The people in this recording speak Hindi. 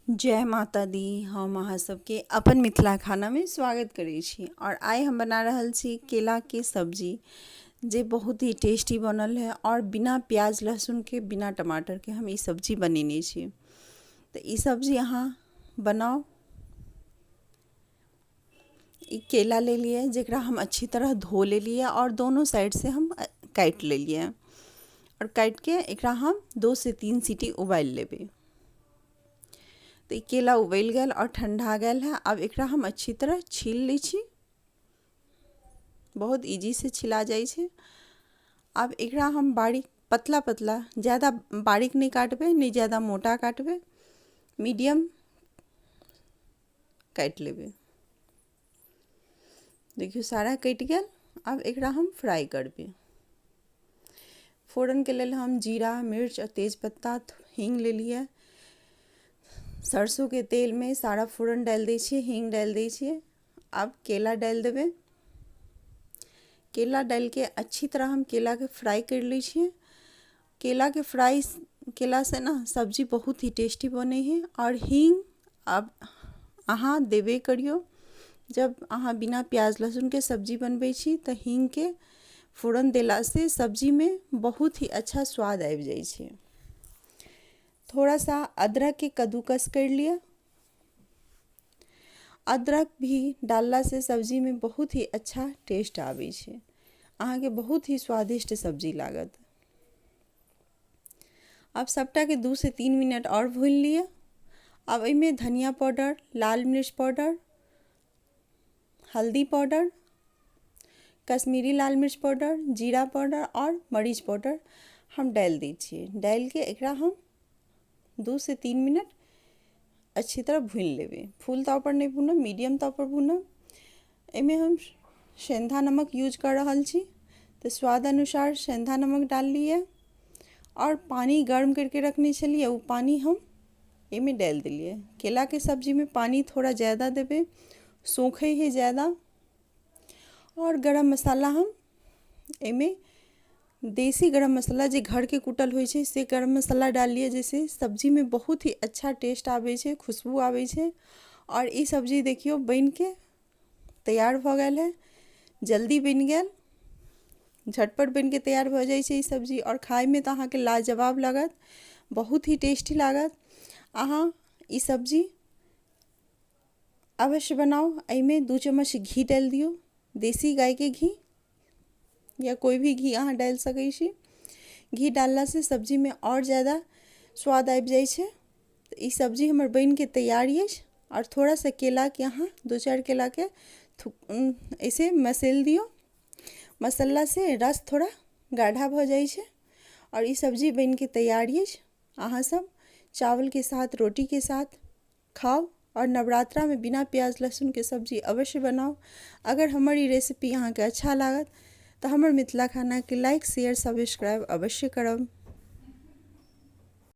जय माता दी। हम अहाँ सबके अपन मिथिला खाना में स्वागत करै छी। और आइ हम बना रहल छी केला के सब्जी, जे बहुत ही टेस्टी बनल है और बिना प्याज लहसुन के, बिना टमाटर के हम ई सब्जी बनेने छी। तो ई सब्जी अहाँ बनाओ। ई केला ले लिए, जेकरा हम अच्छी तरह धो ले लिए और दोनों साइड से हम काट ले लिए, और काट के एकरा हम 2 से 3 सीटी उबाल लेबे। तो ई केला उबल गया और ठंडा गया है। अब एकरा हम अच्छी तरह छील ली छी, बहुत इजी से छिला जाए छे। अब एकरा हम बारीक पतला पतला, ज़्यादा बारीक नहीं काटबे नहीं ज़्यादा मोटा काटबे, मीडियम काट लेबे। देखियो सारा कट गया। अब एकरा हम फ्राई करबे। फोरन के लेल हम जीरा मिर्च और तेजपत्ता हींग ले लिए। सरसों के तेल में सारा फोरन डाल दी छिए, हींग डाल दी छिए। अब केला डाल देबे। केला डाल के अच्छी तरह हम केला के फ्राई कर ली छिए। केला के फ्राई केला से ना सब्जी बहुत ही टेस्टी बने है। और हींग अब अहाँ देबे करियो। जब अहाँ बिना प्याज लहसुन के सब्जी बनबै छी तो हींग के फोरन देला से सब्जी में बहुत ही अच्छा स्वाद आबि जाइ छै। थोड़ा सा अदरक के कद्दूकस कर लिया। अदरक भी डालला से सब्जी में बहुत ही अच्छा टेस्ट आवे छै, अहाँ के बहुत ही स्वादिष्ट सब्जी लागत। अब सबटा के 2 से 3 मिनट और भून लिया। अब इनमें धनिया पाउडर, लाल मिर्च पाउडर, हल्दी पाउडर, कश्मीरी लाल मिर्च पाउडर, जीरा पाउडर और मरीच पाउडर हम डाल दी छिए। डाल के एकरा हम 2 से 3 मिनट अच्छी तरह भून लेबे। फुल ताव पर नहीं भूनब, मीडियम ताव पर भूनब। इनमें हम सेंधा नमक यूज कर रहा छी, तो स्वाद अनुसार सेंधा नमक डाल लिए। और पानी गर्म करके रखने चलिए, वो पानी हम इनमें डाल दिलिए। केला के सब्जी में पानी थोड़ा ज़्यादा देबे, सूखे है ज़्यादा। और गरम मसाला हम इनमें देसी गरम मसाला जे घर के कुटल होइ छै से गरम मसाला डाल लिए, जैसे सब्जी में बहुत ही अच्छा टेस्ट आवे छै, खुशबू आवे छै। और ई सब्जी देखियो बन के तैयार भ गया है, जल्दी बन गया, झटपट बन के तैयार हो जाए छै ई सब्जी। और खाए में तो अहाँ के लाजवाब लागत, बहुत ही टेस्टी लागत। अहाँ ई सब्जी अवश्य बनाओ। एमे 2 चम्मच घी डाल दियो, देसी गाय के घी या कोई भी घी अहाँ डाल सकै छी। घी डालला से सब्जी में और ज़्यादा स्वाद आबि जाइ छै। तो ई सब्जी हमर बन के तैयार है। और थोड़ा सा केला के अहाँ 2-4 केला के ऐसे मसल दियो। मसल्ला से रस थोड़ा गाढ़ा भ जाइ छै। और ई सब्जी बन के तैयार है। अहाँ सब चावल के साथ, रोटी के साथ खाओ। और नवरात्रा में बिना प्याज लहसुन के सब्जी अवश्य बनाओ। अगर हमारी रेसिपी अहाँ के अच्छा लागत तो हमर मिथिला खाना के लाइक शेयर सब्सक्राइब अवश्य करब।